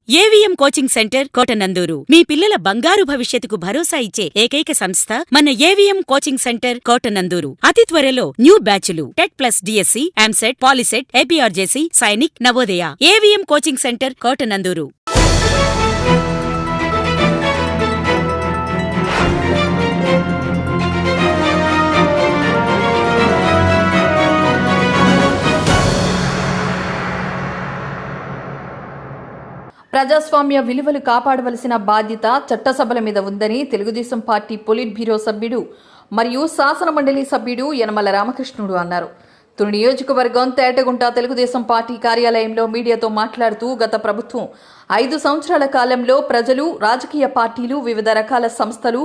AVM coaching centre Kotananduru మీ పిల్లల బంగారు భవిష్యత్తుకు భరోసా ఇచ్చే ఏకైక సంస్థ మన ఏవిఎం కోచింగ్ సెంటర్ కోటనందూరు. అతి త్వరలో న్యూ బ్యాచ్లు TET plus DSC, EAMCET, POLYCET, APRJC, Sainik, Navodaya. AVM coaching centre Kotananduru. ప్రజాస్వామ్య విలువలు కాపాడవలసిన బాధ్యత చట్టసభల మీద ఉందని తెలుగుదేశం పార్టీ పొలిట్ బ్యూరో సభ్యుడు మరియు శాసనమండలి సభ్యుడు యనమల రామకృష్ణుడు అన్నారు. తుని నియోజకవర్గం తేటగుంట తెలుగుదేశం పార్టీ కార్యాలయంలో మీడియాతో మాట్లాడుతూ గత ప్రభుత్వం 5 సంవత్సరాల కాలంలో ప్రజలు, రాజకీయ పార్టీలు, వివిధ రకాల సంస్థలు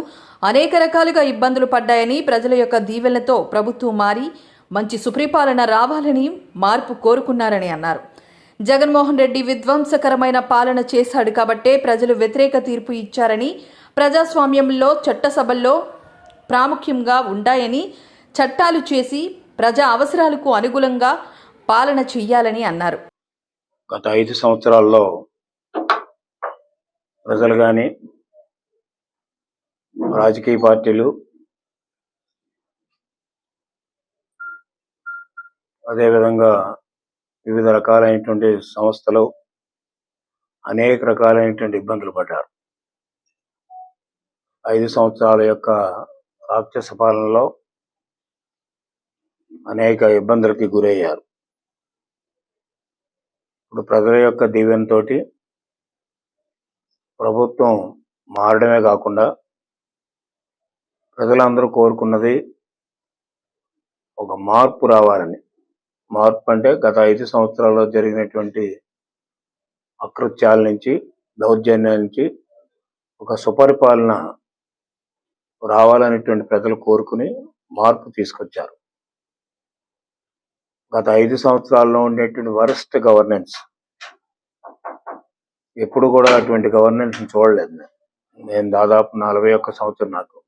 అనేక రకాలుగా ఇబ్బందులు పడ్డాయని, ప్రజల యొక్క దీవెనలతో ప్రభుత్వం మారి మంచి సుపరిపాలన రావాలని మార్పు కోరుకున్నారని అన్నారు. జగన్మోహన్ రెడ్డి విధ్వంసకరమైన పాలన చేశాడు కాబట్టే ప్రజలు వ్యతిరేక తీర్పు ఇచ్చారని, ప్రజాస్వామ్యంలో చట్టసభల్లో ప్రాముఖ్యంగా ఉండాయని, చట్టాలు చేసి ప్రజా అవసరాలకు అనుగుణంగా పాలన చెయ్యాలని అన్నారు. గత 5 సంవత్సరాల్లో ప్రజలు కానీ, రాజకీయ పార్టీలు, అదేవిధంగా వివిధ రకాలైనటువంటి సంస్థలు అనేక రకాలైనటువంటి ఇబ్బందులు పడ్డారు. 5 సంవత్సరాల యొక్క రాక్షస పాలనలో అనేక ఇబ్బందులకి గురయ్యారు. ఇప్పుడు ప్రజల యొక్క దీవెనతో ప్రభుత్వం మారడమే కాకుండా ప్రజలందరూ కోరుకున్నది ఒక మార్పు రావాలని. మార్పు అంటే గత 5 సంవత్సరాల్లో జరిగినటువంటి అకృత్యాల నుంచి, దౌర్జన్యాల నుంచి ఒక సుపరిపాలన రావాలనేటువంటి ప్రజలు కోరుకుని మార్పు తీసుకొచ్చారు. గత 5 సంవత్సరాల్లో ఉండేటువంటి వరస్ట్ గవర్నెన్స్, ఎప్పుడు కూడా అటువంటి గవర్నెన్స్ చూడలేదు. నేను దాదాపు 41 సంవత్సరం నాకు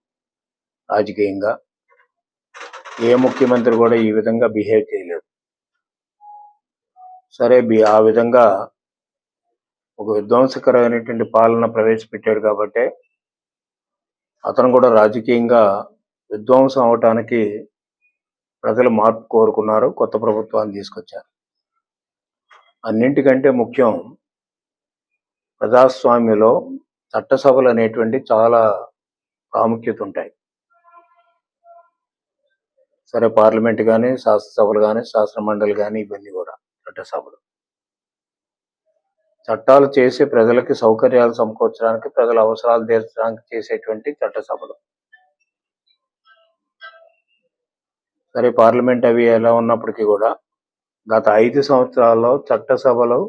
రాజకీయంగా ఏ ముఖ్యమంత్రి కూడా ఈ విధంగా బిహేవ్ చేయలేదు. సరే, ఆ విధంగా ఒక విధ్వంసకరమైనటువంటి పాలన ప్రవేశపెట్టాడు కాబట్టి అతను కూడా రాజకీయంగా విధ్వంసం అవటానికి ప్రజలు మార్పు కోరుకున్నారు, కొత్త ప్రభుత్వాన్ని తీసుకొచ్చారు. అన్నింటికంటే ముఖ్యం, ప్రజాస్వామ్యంలో చట్టసభలు అనేటువంటి చాలా ప్రాముఖ్యత ఉంటాయి. సరే, పార్లమెంట్ కానీ, శాసనసభలు కానీ, శాసనమండలి కానీ, ఇవన్నీ కూడా చట్టసభలు. చట్టాలు చేసి ప్రజలకి సౌకర్యాలు సమకూర్చడానికి, ప్రజల అవసరాలు తీర్చడానికి చేసేటువంటి చట్టసభలు. సరే, పార్లమెంట్ అవి ఎలా ఉన్నప్పటికీ కూడా గత 5 సంవత్సరాల్లో చట్టసభలు,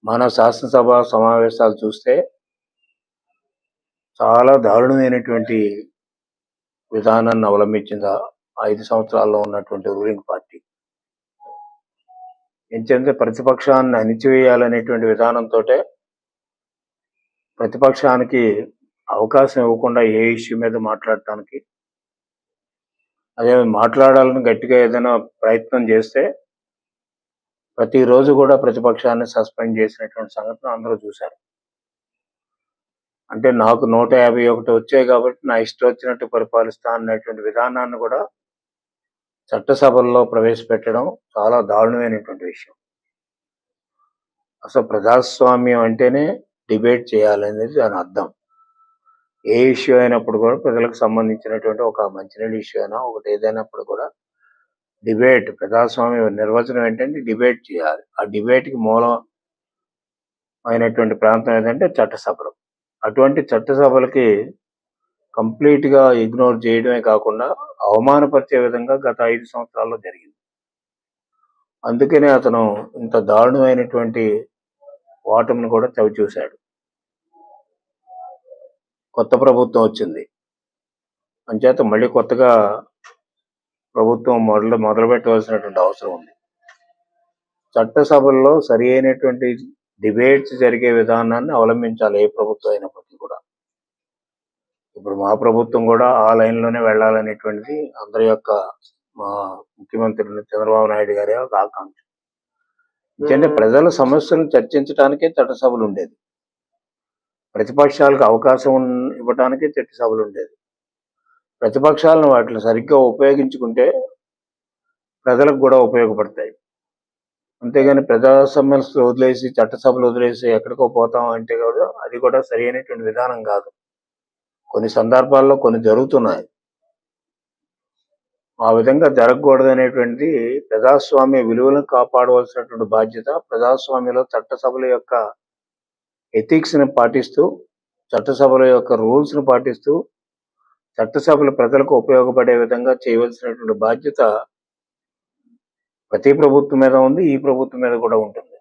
మన శాసనసభ సమావేశాలు చూస్తే చాలా దారుణమైనటువంటి విధానాన్ని అవలంబించింది 5 సంవత్సరాల్లో ఉన్నటువంటి రూలింగ్ పార్టీ. ఎందుకంటే ప్రతిపక్షాన్ని అణిచివేయాలనేటువంటి విధానంతో ప్రతిపక్షానికి అవకాశం ఇవ్వకుండా ఏ ఇష్యూ మీద మాట్లాడటానికి, అదే మాట్లాడాలని గట్టిగా ఏదైనా ప్రయత్నం చేస్తే ప్రతిరోజు కూడా ప్రతిపక్షాన్ని సస్పెండ్ చేసినటువంటి సంగతిని అందరూ చూశారు. అంటే నాకు 151 వచ్చాయి కాబట్టి నా ఇష్టం వచ్చినట్టు పరిపాలిస్తా అన్నటువంటి విధానాన్ని కూడా చట్టసభల్లో ప్రవేశపెట్టడం చాలా దారుణమైనటువంటి విషయం. అసలు ప్రజాస్వామ్యం అంటేనే డిబేట్ చేయాలనేది దాని అర్థం. ఏ ఇష్యూ అయినప్పుడు కూడా ప్రజలకు సంబంధించినటువంటి ఒక మంచినీళ్ళ ఇష్యూ అయినా ఒకటి ఏదైనప్పుడు కూడా డిబేట్, ప్రజాస్వామ్య నిర్వచనం ఏంటంటే డిబేట్ చేయాలి. ఆ డిబేట్కి మూలం అయినటువంటి ప్రాంతం ఏదంటే చట్టసభలు. అటువంటి చట్టసభలకి కంప్లీట్గా ఇగ్నోర్ చేయడమే కాకుండా అవమానపరిచే విధంగా గత 5 సంవత్సరాల్లో జరిగింది. అందుకనే అతను ఇంత దారుణమైనటువంటి ఓటమిని కూడా చవి చూశాడు. కొత్త ప్రభుత్వం వచ్చింది, అంచేత మళ్ళీ కొత్తగా ప్రభుత్వం మొదలు పెట్టవలసినటువంటి అవసరం ఉంది. చట్టసభల్లో సరి అయినటువంటి డిబేట్స్ జరిగే విధానాన్ని అవలంబించాలి ఏ ప్రభుత్వం అయినప్పటికీ కూడా. ఇప్పుడు మా ప్రభుత్వం కూడా ఆ లైన్లోనే వెళ్ళాలనేటువంటిది అందరి యొక్క, మా ముఖ్యమంత్రి చంద్రబాబు నాయుడు గారి యొక్క ఆకాంక్ష. ఎందుకంటే ప్రజల సమస్యలను చర్చించడానికే చట్టసభలు ఉండేది. ప్రతిపక్షాలకు అవకాశం ఇవ్వడానికే చట్టసభలు ఉండేది. ప్రతిపక్షాలను వాటిని సరిగ్గా ఉపయోగించుకుంటే ప్రజలకు కూడా ఉపయోగపడతాయి. అంతేగాని ప్రజా సమస్యలు వదిలేసి చట్టసభలు వదిలేసి ఎక్కడికో పోతాం అంటే కూడా అది కూడా సరి అయినటువంటి విధానం కాదు. కొన్ని సందర్భాల్లో కొన్ని జరుగుతున్నాయి. ఆ విధంగా జరగకూడదు అనేటువంటిది ప్రజాస్వామ్య విలువలను కాపాడవలసినటువంటి బాధ్యత. ప్రజాస్వామ్యంలో చట్టసభల యొక్క ఎథిక్స్ని పాటిస్తూ, చట్టసభల యొక్క రూల్స్ని పాటిస్తూ, చట్టసభలు ప్రజలకు ఉపయోగపడే విధంగా చేయవలసినటువంటి బాధ్యత ప్రతి ప్రభుత్వం మీద ఉంది. ఈ ప్రభుత్వం మీద కూడా ఉంటుంది.